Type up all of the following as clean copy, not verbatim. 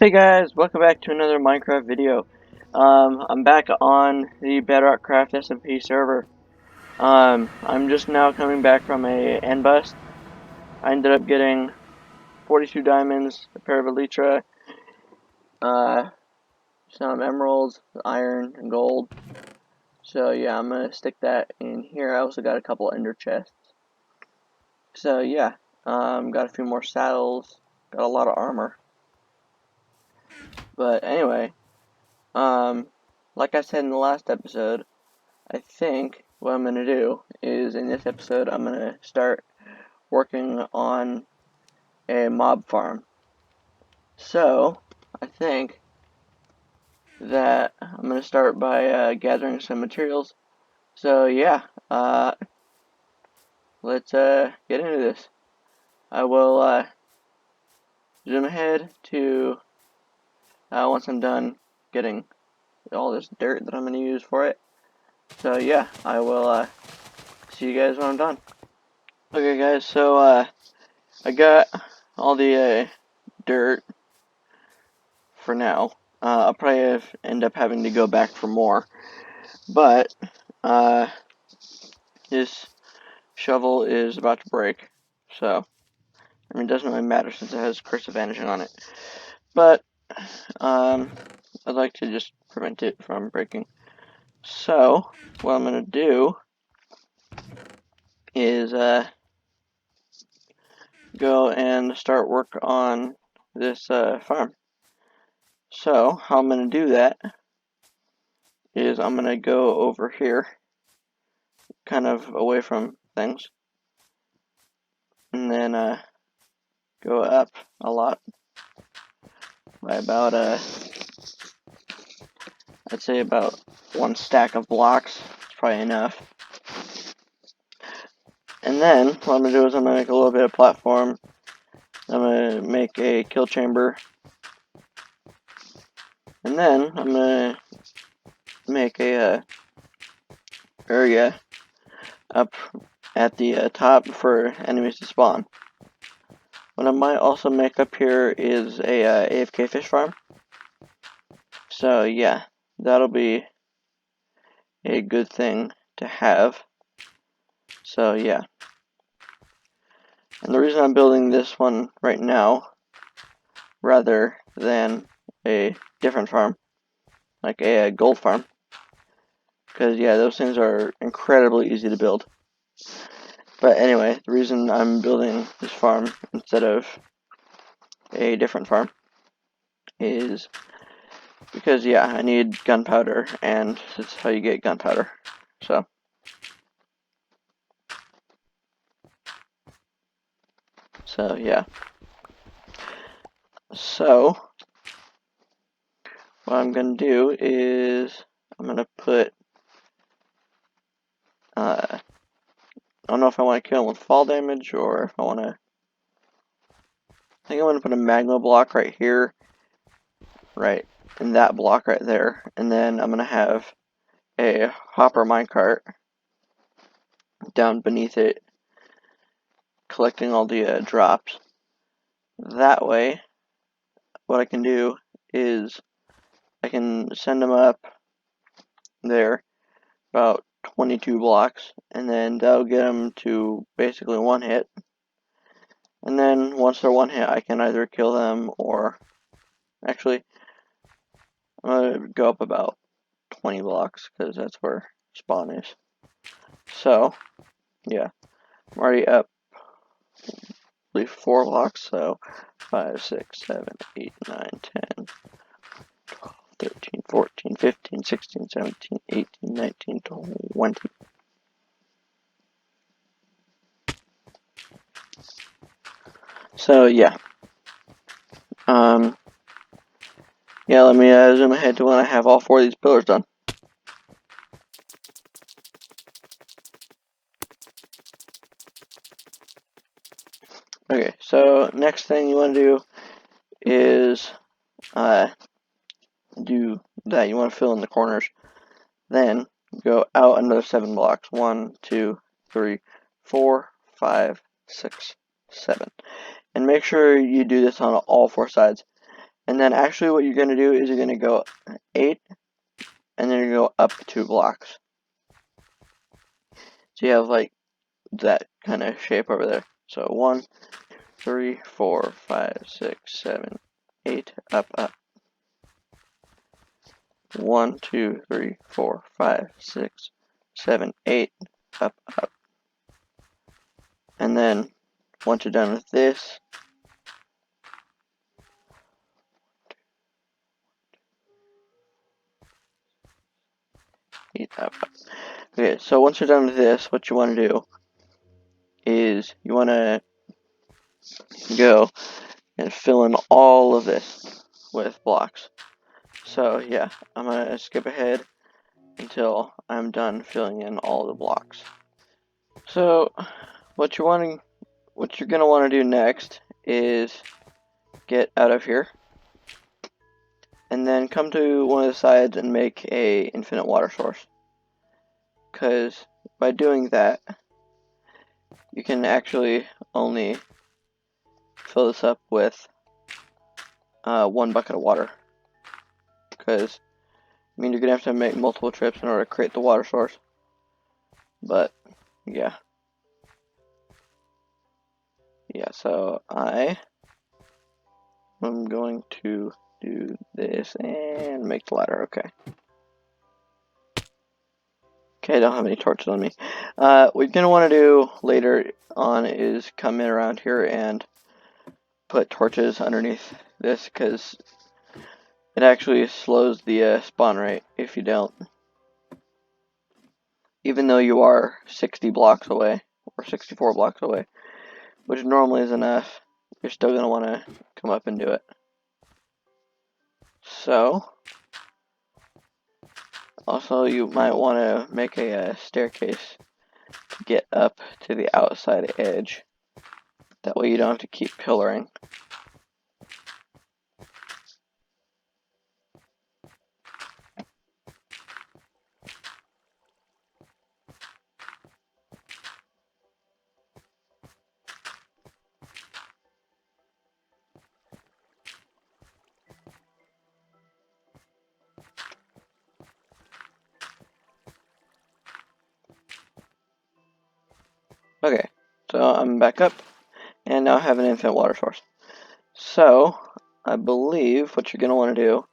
Hey guys, welcome back to another Minecraft video. I'm back on the BedrockCraftSMP server. I'm just now coming back from a end bust. I ended up getting 42 diamonds, a pair of elytra, some emeralds, iron, and gold. So yeah, I'm gonna stick that in here. I also got a couple ender chests. So yeah, got a few more saddles, got a lot of armor. But anyway, like I said in the last episode, I think what I'm going to do is in this episode I'm going to start working on a mob farm. So I think that I'm going to start by gathering some materials. So yeah, let's get into this. I will zoom ahead to once I'm done getting all this dirt that I'm going to use for it. So yeah, I will see you guys when I'm done. Okay guys, so I got all the dirt for now. I'll probably end up having to go back for more, but this shovel is about to break, so I mean it doesn't really matter since it has cursive vanishing on it. But I'd like to just prevent it from breaking. So what I'm gonna do is go and start work on this farm. So how I'm gonna do that is I'm gonna go over here, kind of away from things, and then go up a lot by about I'd say about one stack of blocks. It's probably enough. And then what I'm gonna do is I'm gonna make a little bit of platform. I'm gonna make a kill chamber, and then I'm gonna make a area up at the top for enemies to spawn. What I might also make up here is a AFK fish farm. So yeah, that'll be a good thing to have. So yeah. And the reason I'm building this one right now, rather than a different farm, like a gold farm, because yeah, those things are incredibly easy to build. But anyway, the reason I'm building this farm instead of a different farm is because yeah, I need gunpowder, and that's how you get gunpowder. So yeah. So what I'm gonna do is I'm gonna put I don't know if I want to kill him with fall damage or if I want to. I think I'm going to put a magma block right here, right in that block right there, and then I'm going to have a hopper minecart down beneath it, collecting all the drops. That way, what I can do is I can send them up there about 22 blocks, and then that'll get them to basically one hit. And then once they're one hit, I can either kill them or actually I'm going to go up about 20 blocks because that's where spawn is. So yeah, I'm already up I believe 4 blocks, so 5, 6, 7, 8, 9, 10, 12, 13, 14, 15, 16, 17, 18, 19, 20. So yeah. Yeah, let me zoom ahead to when I have all 4 of these pillars done. Okay, so next thing you want to do is do that. You want to fill in the corners. Then go out another 7 blocks. 1, 2, 3, 4, 5, 6, 7. And make sure you do this on all 4 sides. And then actually what you're going to do is you're going to go 8, and then you go up 2 blocks. So you have like that kind of shape over there. So 1, 3, 4, 5, 6, 7, 8, up, up. 1, 2, 3, 4, 5, 6, 7, 8, up, up. And then once you're done with this, up, up. Okay, so once you're done with this, what you want to do is you want to go and fill in all of this with blocks. So yeah, I'm going to skip ahead until I'm done filling in all the blocks. So what you're going to want to do next is get out of here and then come to one of the sides and make a infinite water source, because by doing that you can actually only fill this up with 1 bucket of water, because I mean you're gonna have to make multiple trips in order to create the water source. But yeah, so I am going to do this and make the ladder. Okay, I don't have any torches on me. What you're gonna want to do later on is come in around here and put torches underneath this, because it actually slows the spawn rate if you don't. Even though you are 60 blocks away, or 64 blocks away, which normally is enough, you're still going to want to come up and do it. So, also you might want to make a staircase to get up to the outside edge. That way you don't have to keep pillaring. Okay, so I'm back up, and now I have an infinite water source. So, I believe what you're going to want to do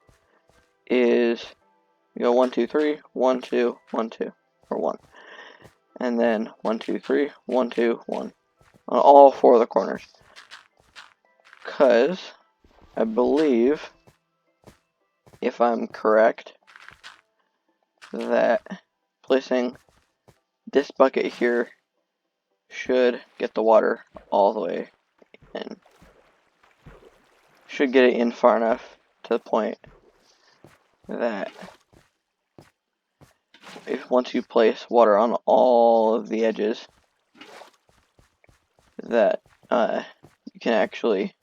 is you go 1, 2, 3, 1, 2, 1, 2, or 1. And then 1, 2, 3, 1, 2, 1 on all 4 of the corners. Because I believe, if I'm correct, that placing this bucket here should get the water all the way in. Should get it in far enough to the point that if once you place water on all of the edges, that you can actually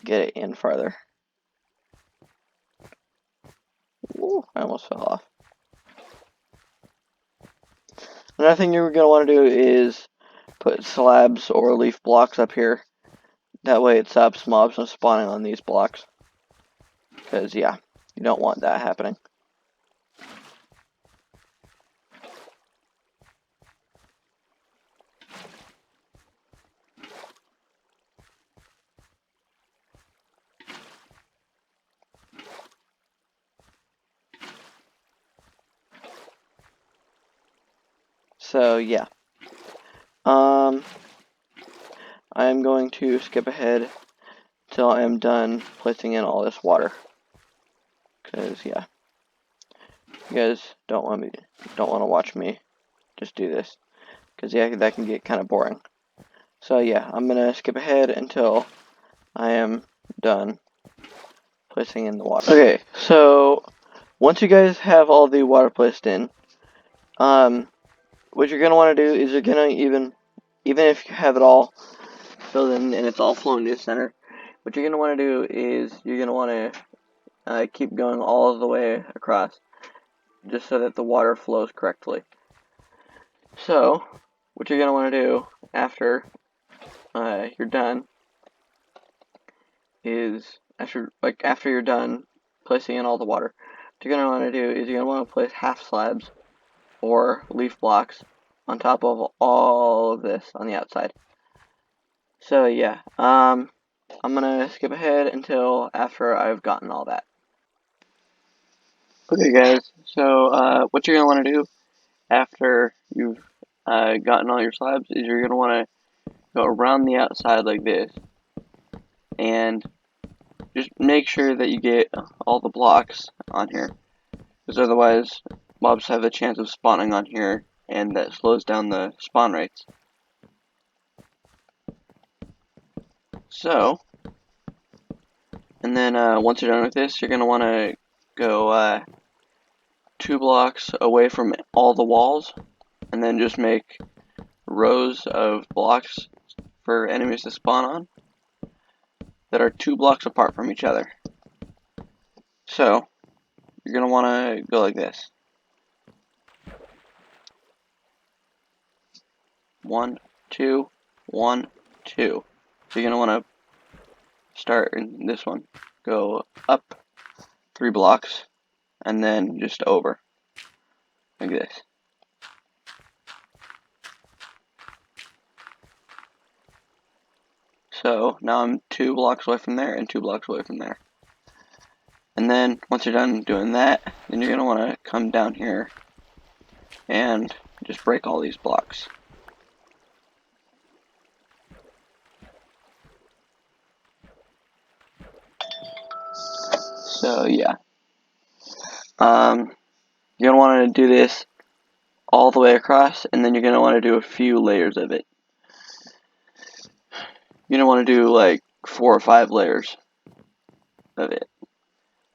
get it in farther. Ooh, I almost fell off. Another thing you're going to want to do is put slabs or leaf blocks up here. That way it stops mobs from spawning on these blocks. Because, yeah, you don't want that happening. So, yeah. I am going to skip ahead till I am done placing in all this water. Because, yeah, you guys don't want to watch me just do this. Because, yeah, that can get kind of boring. So, yeah, I'm going to skip ahead until I am done placing in the water. Okay, so once you guys have all the water placed in, what you're going to want to do is you're going to even if you have it all filled in and it's all flowing to the center, what you're going to want to do is you're going to want to keep going all the way across, just so that the water flows correctly. So, what you're going to want to do after you're done is after you're done placing in all the water, what you're gonna want to do is you're gonna want to place half slabs or leaf blocks on top of all of this on the outside. So yeah, I'm gonna skip ahead until after I've gotten all that. Okay guys, so what you're gonna want to do after you've gotten all your slabs is you're gonna want to go around the outside like this, and just make sure that you get all the blocks on here, because otherwise mobs have a chance of spawning on here, and that slows down the spawn rates. So, and then once you're done with this, you're going to want to go 2 blocks away from all the walls, and then just make rows of blocks for enemies to spawn on that are 2 blocks apart from each other. So, you're going to want to go like this. 1, 2, 1, 2. So you're going to want to start in this one. Go up 3 blocks, and then just over. Like this. So now I'm 2 blocks away from there and 2 blocks away from there. And then once you're done doing that, then you're going to want to come down here and just break all these blocks. So yeah, you're going to want to do this all the way across, and then you're going to want to do a few layers of it. You're going to want to do like 4 or 5 layers of it.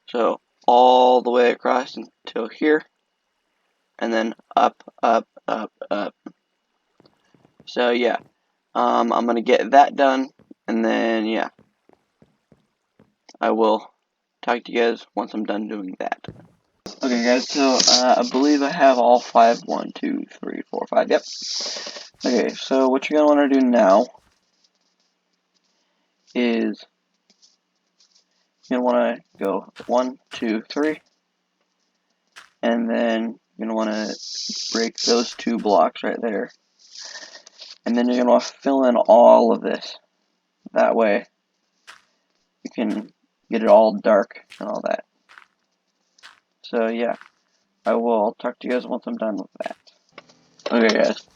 So all the way across until here, and then up, up, up, up. So yeah, I'm going to get that done, and then yeah, I will talk to you guys once I'm done doing that. Okay guys, so I believe I have all 5. 1, 2, 3, 4, 5. Yep. Okay, so what you're gonna want to do now is you're gonna want to go 1, 2, 3, and then you're gonna want to break those 2 blocks right there, and then you're gonna want to fill in all of this. That way, you can get it all dark and all that. So yeah, I will talk to you guys once I'm done with that. Okay guys,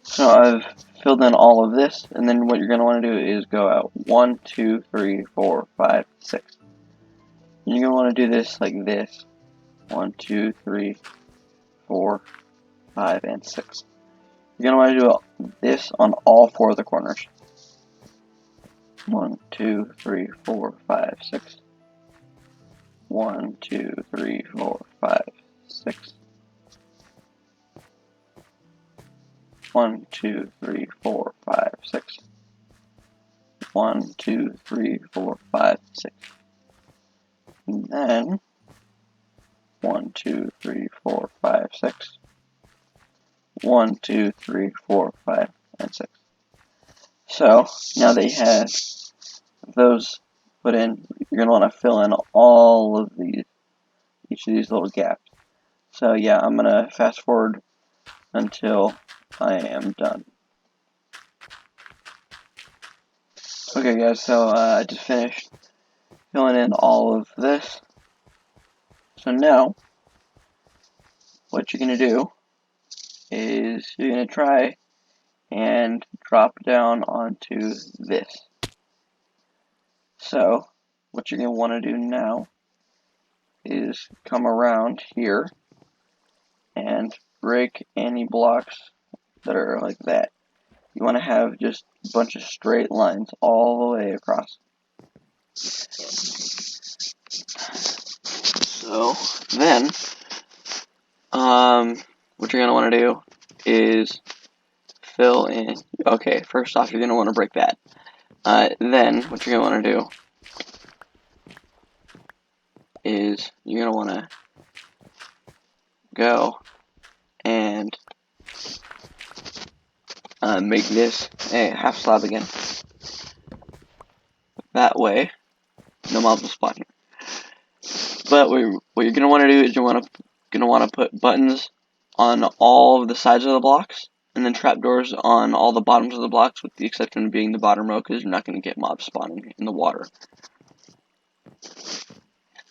so I've filled in all of this, and then what you're going to want to do is go out 1, 2, 3, 4, 5, 6. And you're going to want to do this like this. 1, 2, 3, 4, 5, and 6. You're going to want to do this on all 4 of the corners. 1, 2, 3, 4, 5, 6. 1, 2, 3, 4, 5, 6. 1, 2, 3, 4, 5, 6. 1, 2, 3, 4, 5, 6. And then 1, 2, 3, 4, 5, 6. 1, 2, 3, 4, 5, and 6. So now that you have those put in, you're going to want to fill in all of these, each of these little gaps. So yeah, I'm going to fast forward until I am done. Okay guys, so I just finished filling in all of this. So now, what you're going to do is you're going to try and drop down onto this. So, what you're going to want to do now is come around here and break any blocks that are like that. You want to have just a bunch of straight lines all the way across. So, then, what you're going to want to do is fill in. Okay, first off, you're going to want to break that. Then, what you're going to want to do is you're going to want to go and make this a half slab again. That way, no mobs will spawn here. But what you're gonna want to do is you're gonna want to put buttons on all of the sides of the blocks, and then trapdoors on all the bottoms of the blocks, with the exception of being the bottom row, because you're not gonna get mobs spawning in the water.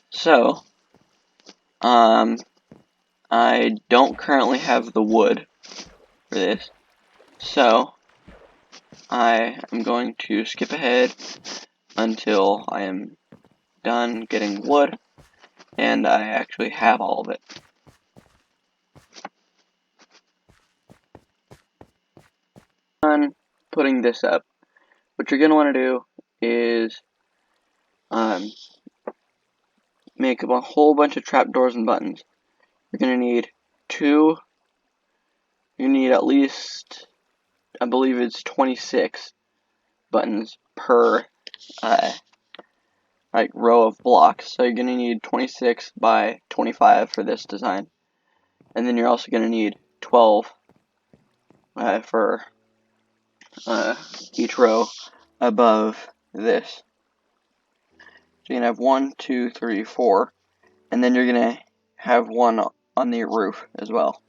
So, I don't currently have the wood for this, so I am going to skip ahead until I am done getting wood, and I actually have all of it. Done putting this up, what you're going to want to do is make a whole bunch of trapdoors and buttons. You're going to need at least, I believe it's 26 buttons per row of blocks. So you're going to need 26 by 25 for this design. And then you're also going to need 12 for each row above this. So you're going to have 1, 2, 3, 4, and then you're going to have one on the roof as well.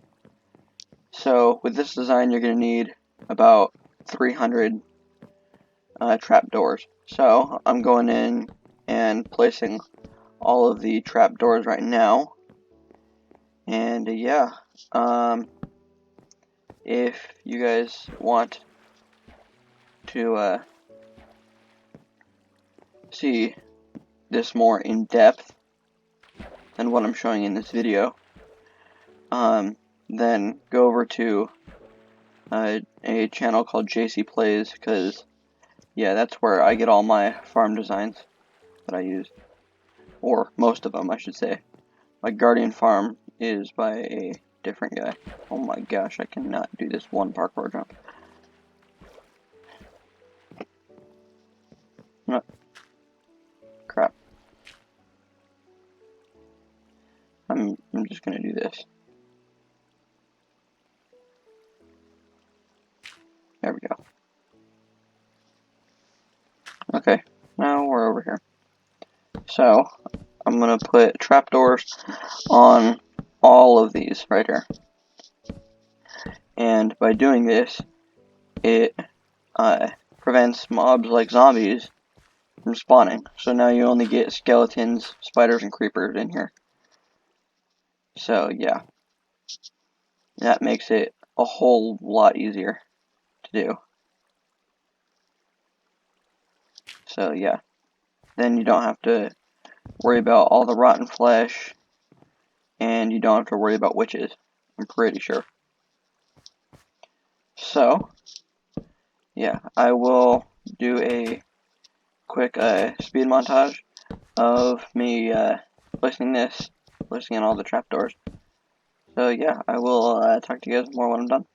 So with this design, you're going to need about 300 trapdoors. So I'm going in and placing all of the trapdoors right now. And yeah, if you guys want to see this more in depth than what I'm showing in this video, then go over to a channel called JC Plays, because yeah, that's where I get all my farm designs that I use, or most of them I should say. My Guardian farm is by a different guy. Oh my gosh, I cannot do this one parkour jump. No. Crap. I'm just gonna do this. There we go. Okay, now we're over here. So, I'm gonna put trapdoors on all of these right here. And by doing this, it prevents mobs like zombies from spawning. So now you only get skeletons, spiders, and creepers in here. So yeah, that makes it a whole lot easier to do. So yeah, then you don't have to worry about all the rotten flesh, and you don't have to worry about witches, I'm pretty sure. So yeah, I will do a quick speed montage of me placing in all the trapdoors. So yeah, I will talk to you guys more when I'm done.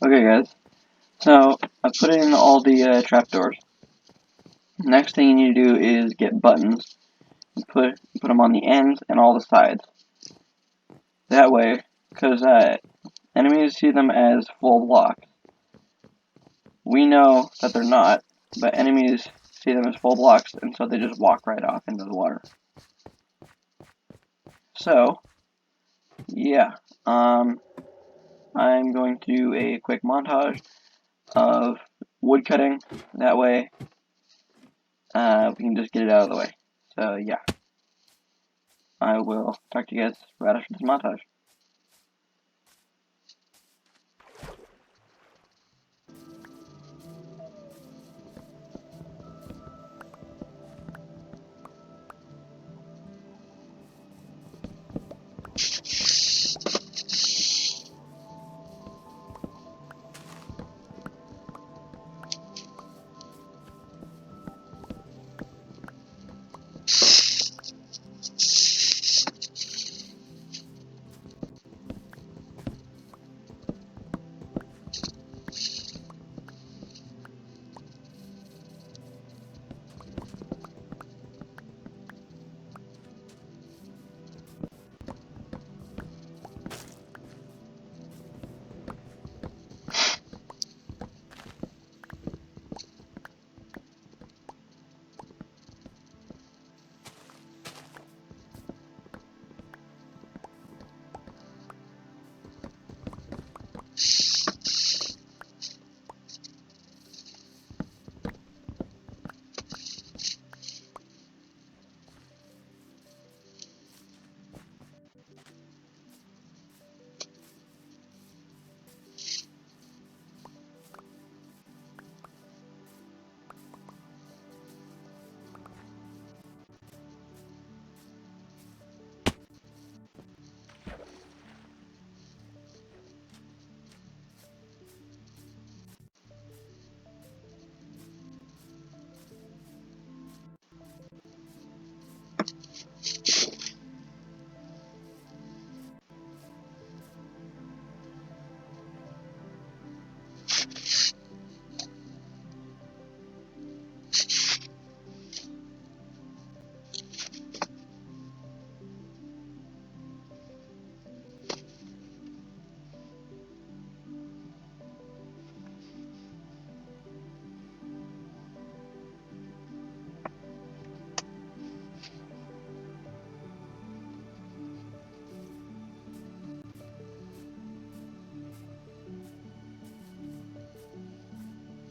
Okay guys, so I put in all the trapdoors. Next thing you need to do is get buttons. Put them on the ends and all the sides. That way, because enemies see them as full blocks. We know that they're not, but enemies see them as full blocks, and so they just walk right off into the water. So, yeah, I'm going to do a quick montage of wood cutting. That way, we can just get it out of the way. So, yeah, I will talk to you guys right after this montage.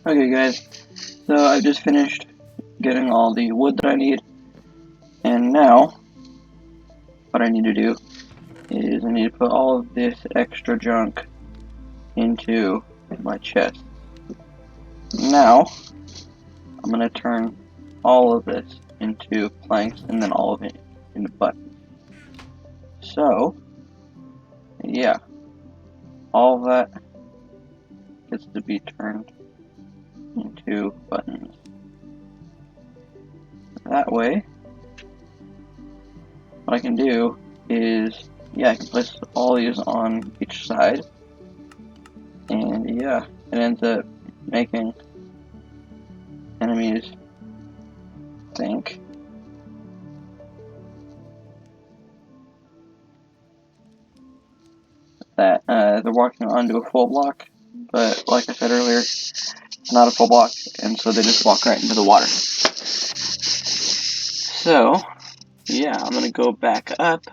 Okay guys, so I've just finished getting all the wood that I need, and now what I need to do is I need to put all of this extra junk into my chest. Now, I'm going to turn all of this into planks and then all of it into buttons. So, yeah, all of that gets to be turned into buttons. That way, what I can do is, yeah, I can place all these on each side, and yeah, it ends up making enemies think that they're walking onto a full block, but like I said earlier, it's not a full block, and so they just walk right into the water. So, yeah, I'm going to go back up,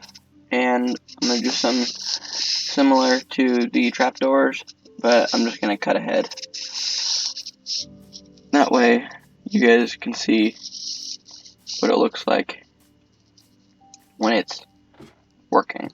and I'm going to do something similar to the trapdoors, but I'm just going to cut ahead. That way, you guys can see what it looks like when it's working.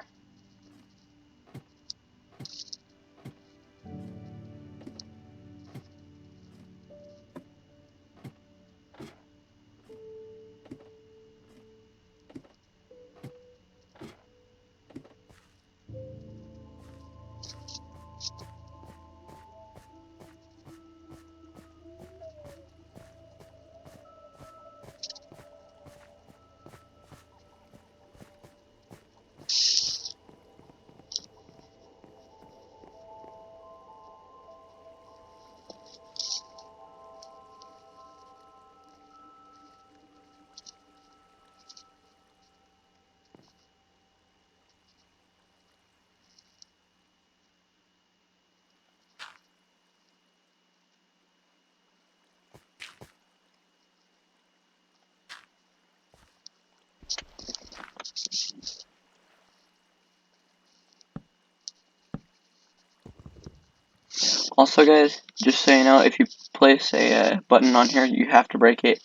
Also, guys, just so you know, if you place a button on here, you have to break it,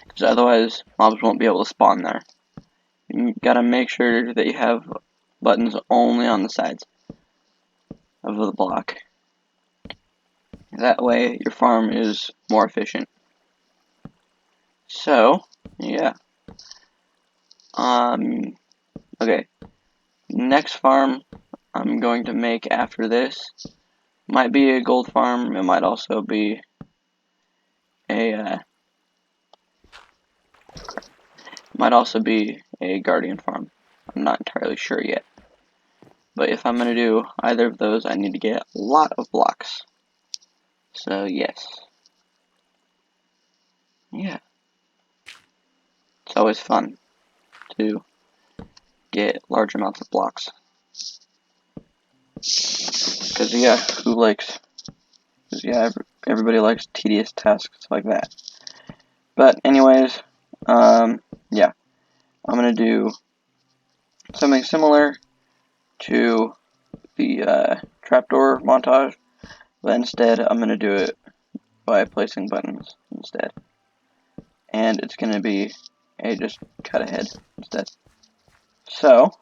because otherwise mobs won't be able to spawn there. You gotta make sure that you have buttons only on the sides of the block. That way, your farm is more efficient. So, yeah. Okay. Next farm I'm going to make after this might be a gold farm. It might also be a guardian farm. I'm not entirely sure yet. But if I'm gonna do either of those, I need to get a lot of blocks. So yes. Yeah. It's always fun to get large amounts of blocks. Because yeah, everybody likes tedious tasks like that. But anyways, yeah, I'm gonna do something similar to the trapdoor montage, but instead I'm gonna do it by placing buttons instead, and it's gonna be a just cut ahead instead. So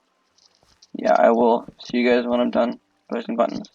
yeah, I will see you guys when I'm done placing buttons.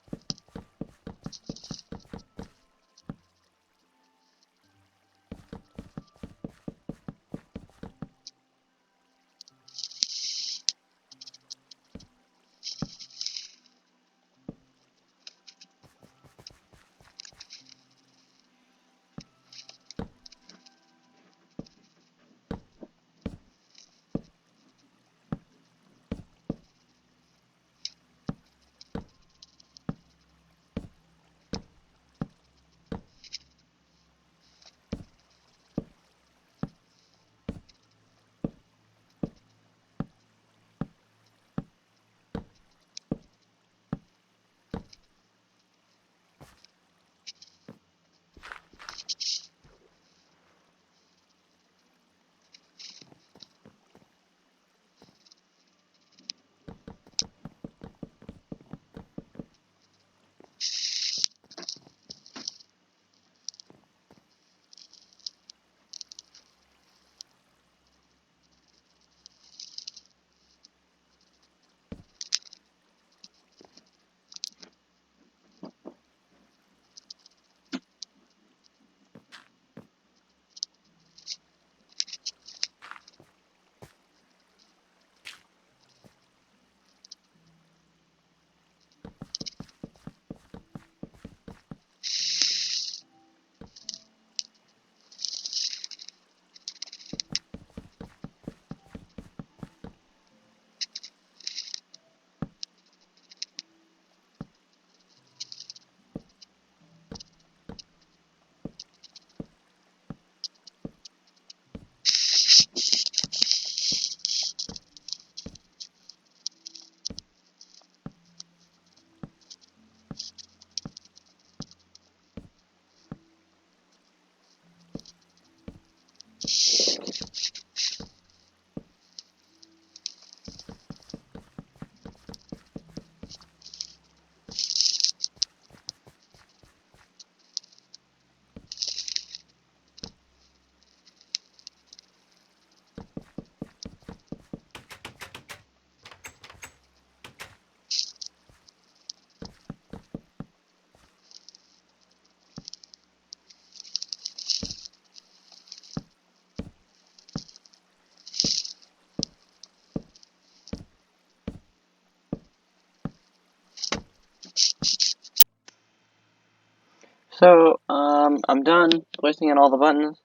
So, I'm done placing in all the buttons.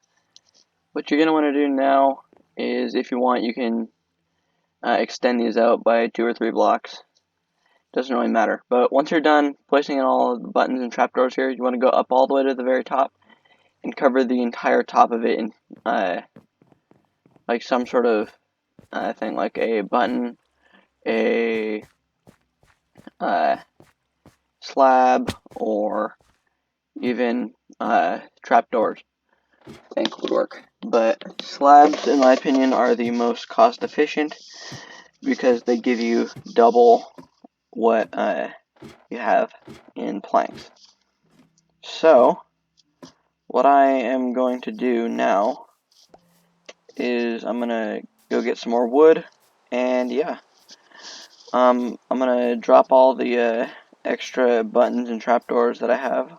What you're going to want to do now is, if you want, you can extend these out by 2 or 3 blocks. Doesn't really matter. But once you're done placing in all the buttons and trapdoors here, you want to go up all the way to the very top and cover the entire top of it in like some sort of thing, like a button, a slab, or even trapdoors. I think would work. But slabs, in my opinion, are the most cost efficient because they give you double what you have in planks. So, what I am going to do now is I'm gonna go get some more wood, and yeah, I'm gonna drop all the extra buttons and trapdoors that I have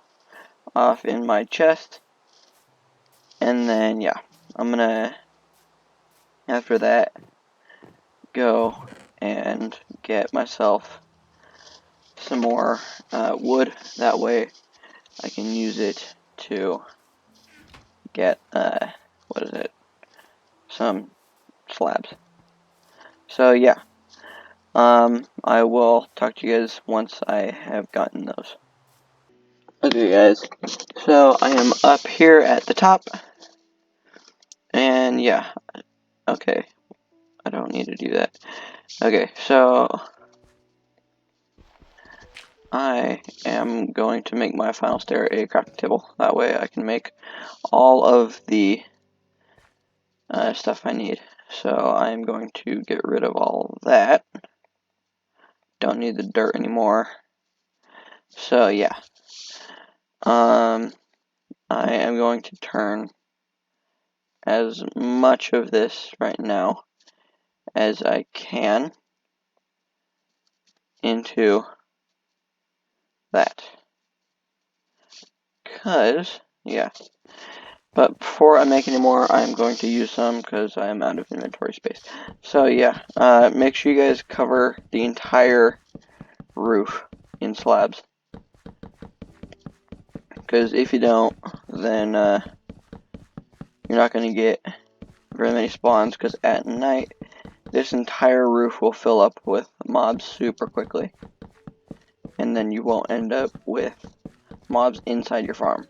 off in my chest, and then yeah, I'm gonna after that go and get myself some more wood. That way I can use it to get what is it? Some slabs. So yeah, I will talk to you guys once I have gotten those. Okay guys, so I am up here at the top, and yeah, okay, I don't need to do that. Okay, so I am going to make my final stair a crafting table. That way I can make all of the stuff I need. So I'm going to get rid of all that. Don't need the dirt anymore. So yeah, I am going to turn as much of this right now as I can into that. Cause, yeah. But before I make any more, I'm going to use some because I am out of inventory space. So yeah, make sure you guys cover the entire roof in slabs. Because if you don't, then you're not going to get very many spawns, because at night, this entire roof will fill up with mobs super quickly. And then you won't end up with mobs inside your farm.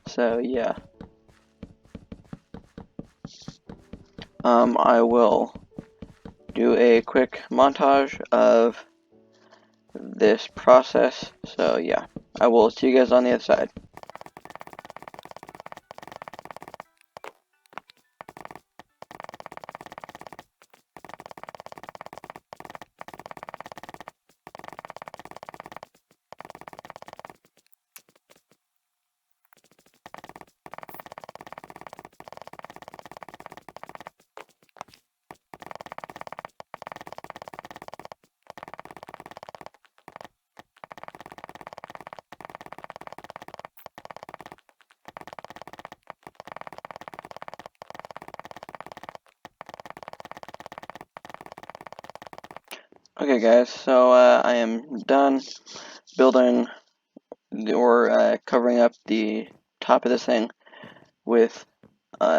So yeah. I will do a quick montage of this process. So yeah, I will see you guys on the other side. Okay guys, so I am done building or covering up the top of this thing with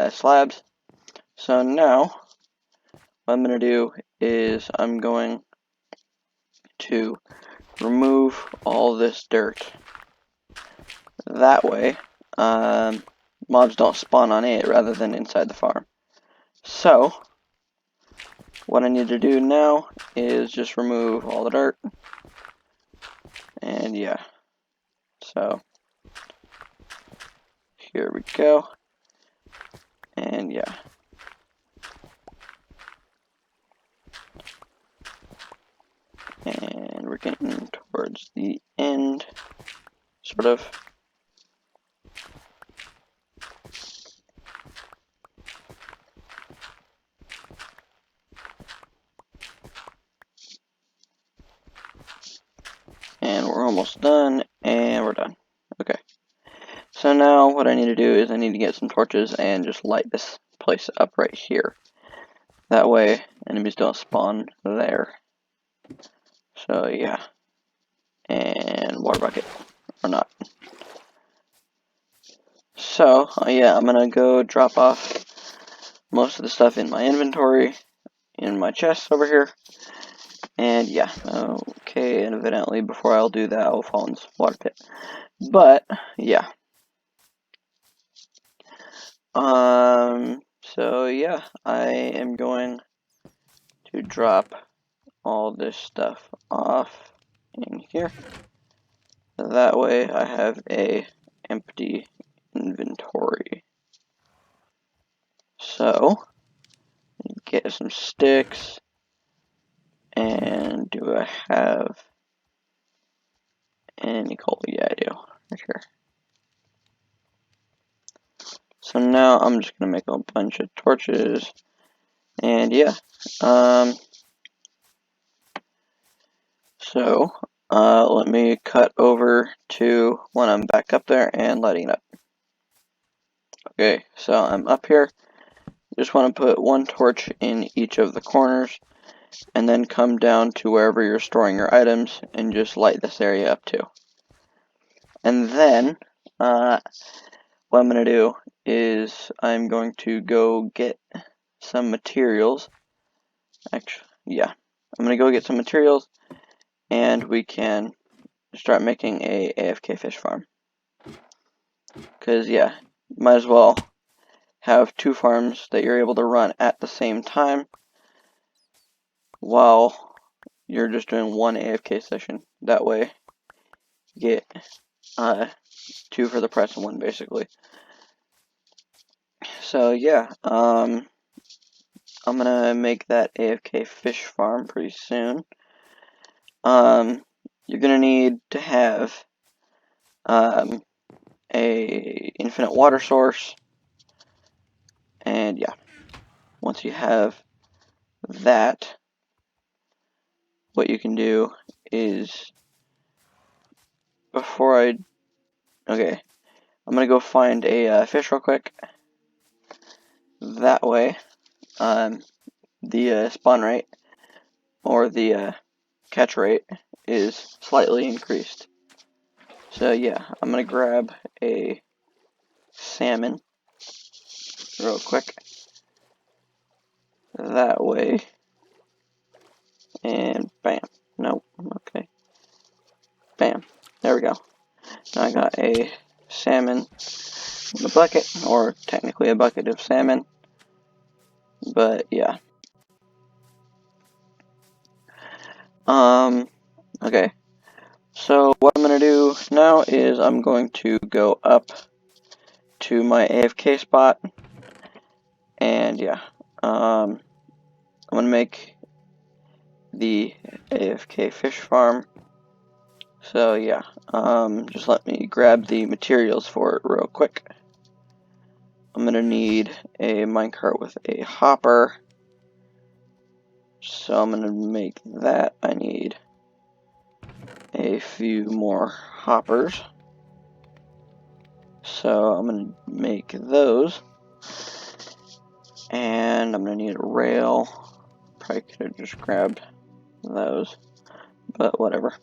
slabs. So now what I'm going to do is I'm going to remove all this dirt. That way mobs don't spawn on it rather than inside the farm. So what I need to do now is just remove all the dirt. And yeah, so here we go. And yeah. And we're getting towards the end, sort of. And we're almost done, and we're done. Okay. So now what I need to do is I need to get some torches and just light this place up right here. That way enemies don't spawn there. So yeah. And water bucket. Or not. So yeah, I'm gonna go drop off most of the stuff in my inventory in my chest over here. And yeah, okay, and evidently before I'll do that, I'll fall in this water pit. But yeah. So yeah, I am going to drop all this stuff off in here. That way I have a empty inventory. So, get some sticks. And do I have any coal? Yeah, I do. right here. So now I'm just gonna make a bunch of torches, and yeah. So let me cut over to when I'm back up there and lighting it up. Okay, so I'm up here. Just want to put one torch in each of the corners, and then come down to wherever you're storing your items and just light this area up too. And then what I'm going to do is I'm going to go get some materials. Actually, yeah, I'm going to go get some materials, and we can start making a AFK fish farm. Because, yeah, might as well have two farms that you're able to run at the same time while you're just doing one AFK session. That way, you get two for the price of one, basically. So, yeah, I'm gonna make that AFK fish farm pretty soon. You're gonna need to have a infinite water source, and yeah, once you have that, what you can do is I'm gonna go find a fish real quick. That way, the spawn rate or the catch rate is slightly increased. So yeah, I'm gonna grab a salmon real quick. That way, and bam. Nope. Okay. Bam. There we go. Now I got a salmon in a bucket, or technically a bucket of salmon. But yeah. Okay. So what I'm gonna do now is I'm going to go up to my AFK spot, and yeah, I'm gonna make the AFK fish farm. So yeah, just let me grab the materials for it real quick. I'm gonna need a minecart with a hopper. So I'm gonna make that. I need a few more hoppers. So I'm gonna make those. And I'm gonna need a rail. Probably could have just grabbed those, but whatever.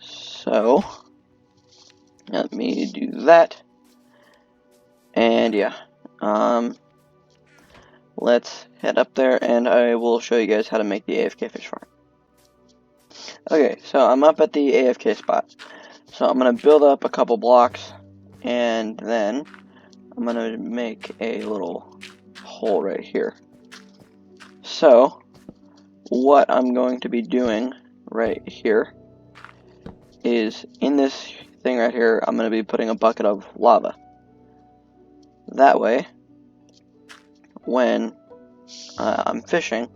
So let me do that. And yeah, let's head up there and I will show you guys how to make the AFK fish farm. Okay, so I'm up at the AFK spot. So I'm going to build up a couple blocks, and then I'm going to make a little hole right here. So what I'm going to be doing right here is in this thing right here, I'm going to be putting a bucket of lava. That way, when I'm fishing,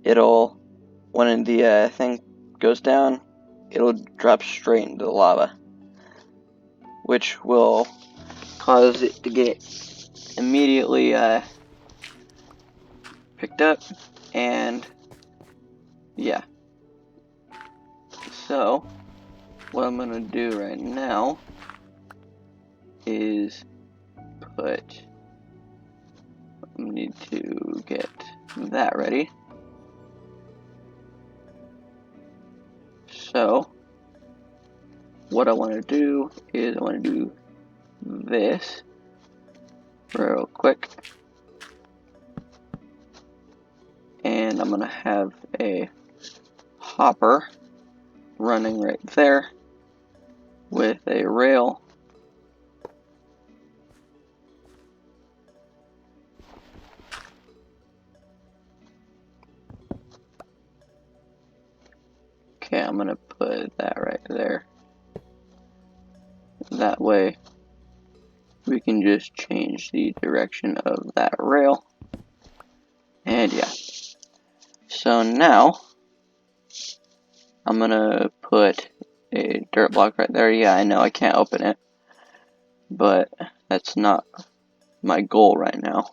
when the thing goes down, it'll drop straight into the lava, which will cause it to get immediately picked up, and yeah. So what I'm gonna do right now is I need to get that ready. So what I want to do is I want to do this real quick, and I'm gonna have a hopper running right there with a rail. Okay, I'm gonna put that right there. That way we can just change the direction of that rail. And yeah. So now I'm gonna put a dirt block right there. Yeah, I know I can't open it, but that's not my goal right now.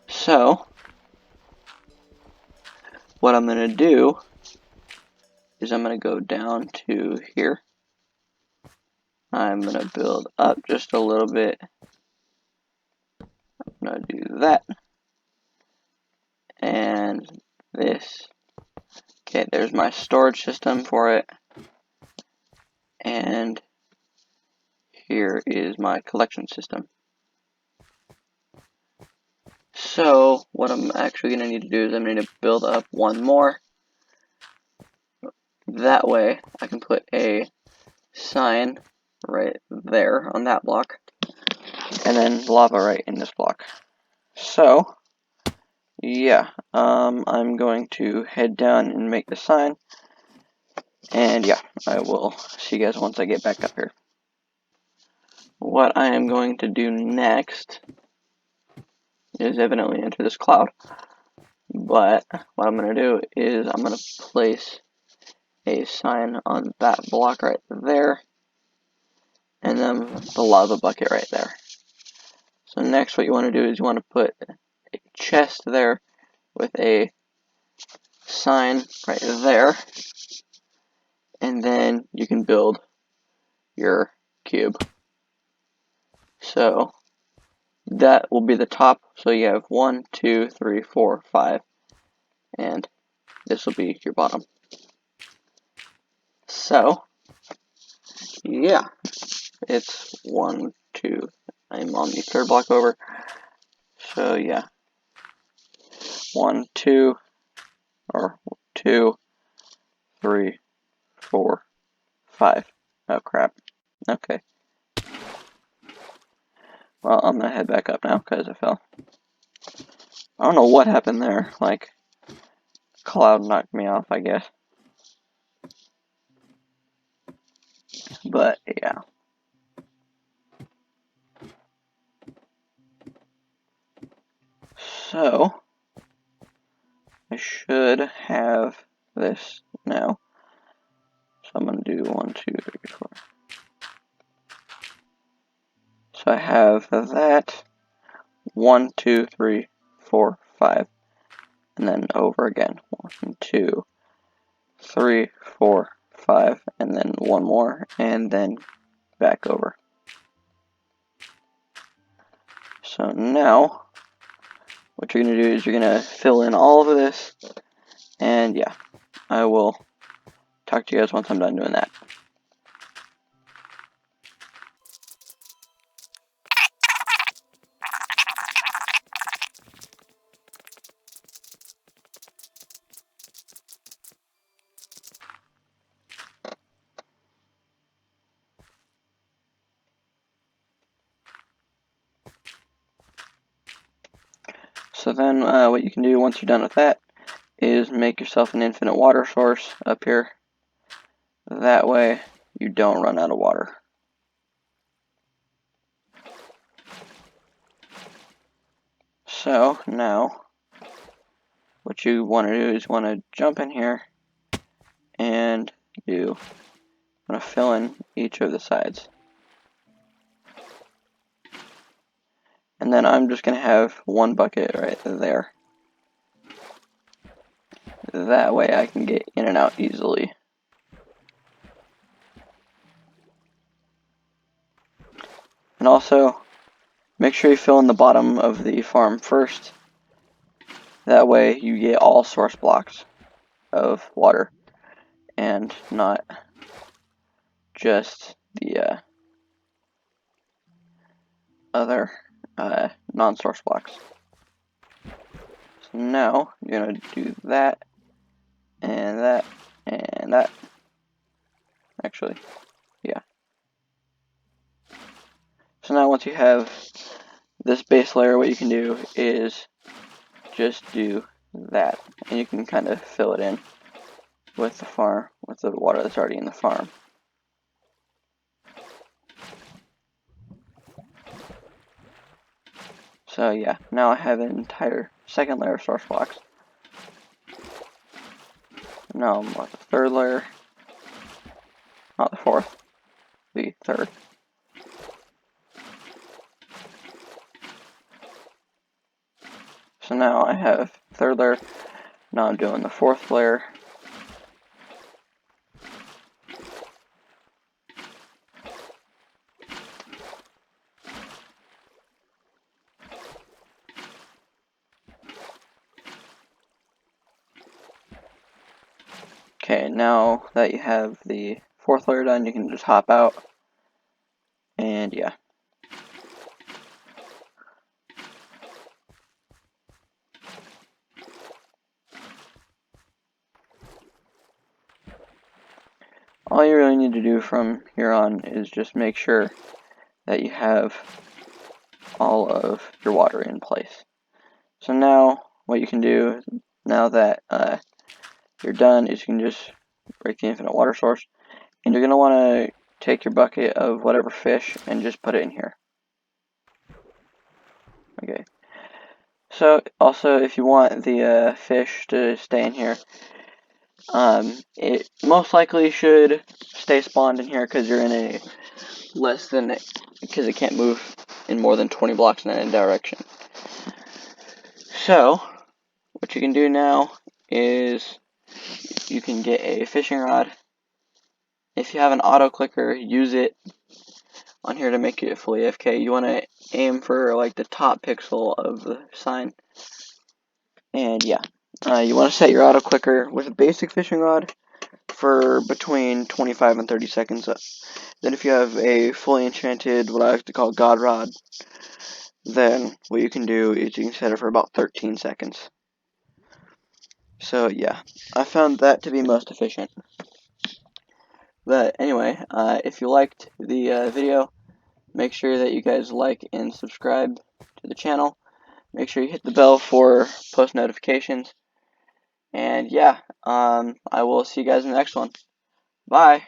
So what I'm going to do is I'm going to go down to here. I'm going to build up just a little bit. I'm going to do that. And this. Okay, there's my storage system for it. And here is my collection system. So what I'm actually going to need to do is I'm going to build up one more. That way I can put a sign right there on that block. And then lava right in this block. So yeah, I'm going to head down and make the sign. And yeah, I will see you guys once I get back up here. What I am going to do next is evidently enter this cloud. But what I'm going to do is I'm going to place a sign on that block right there. And then the lava bucket right there. So next what you want to do is you want to put a chest there with a sign right there. And then you can build your cube. So that will be the top. So you have 1, 2, 3, 4, 5, and this will be your bottom. So yeah, it's 1, 2. I'm on the third block over. So yeah, 1, 2, or 2, 3, 4, 5. Oh crap. Okay. Well, I'm gonna head back up now because I fell. I don't know what happened there. Like, cloud knocked me off, I guess. But yeah. So I should have this now. So I'm gonna do 1, 2, 3, 4. So I have that 1, 2, 3, 4, 5, and then over again 1, 2, 3, 4, 5, and then one more, and then back over. So now what you're gonna do is you're gonna fill in all of this, and yeah, I will talk to you guys once I'm done doing that. So then what you can do once you're done with that is make yourself an infinite water source up here. That way you don't run out of water. So now what you want to do is want to jump in here and you want to fill in each of the sides. And then I'm just going to have one bucket right there. That way I can get in and out easily. And also, make sure you fill in the bottom of the farm first. That way you get all source blocks of water and not just the other non-source blocks. So now you're going to do that and that and that. Actually, yeah. So now once you have this base layer, what you can do is just do that, and you can kind of fill it in with the farm, with the water that's already in the farm. So yeah, now I have an entire second layer of source blocks. Now I'm on the third layer. not the fourth, the third. So now I have third layer. Now I'm doing the fourth layer. Okay, now that you have the fourth layer done, you can just hop out. And yeah. All you really need to do from here on is just make sure that you have all of your water in place. So now what you can do, now that you're done, is you can just break the infinite water source, and you're going to want to take your bucket of whatever fish and just put it in here. Okay. So also, if you want the fish to stay in here, it most likely should stay spawned in here because you're in a because it can't move in more than 20 blocks in any direction. So what you can do now is you can get a fishing rod. If you have an auto clicker, use it on here to make it fully AFK. You want to aim for like the top pixel of the sign. And yeah, you want to set your auto clicker with a basic fishing rod for between 25 and 30 seconds. Then if you have a fully enchanted, what I like to call God Rod, then what you can do is you can set it for about 13 seconds. So yeah, I found that to be most efficient. But anyway, if you liked the video, make sure that you guys like and subscribe to the channel. Make sure you hit the bell for post notifications. And yeah, I will see you guys in the next one. Bye!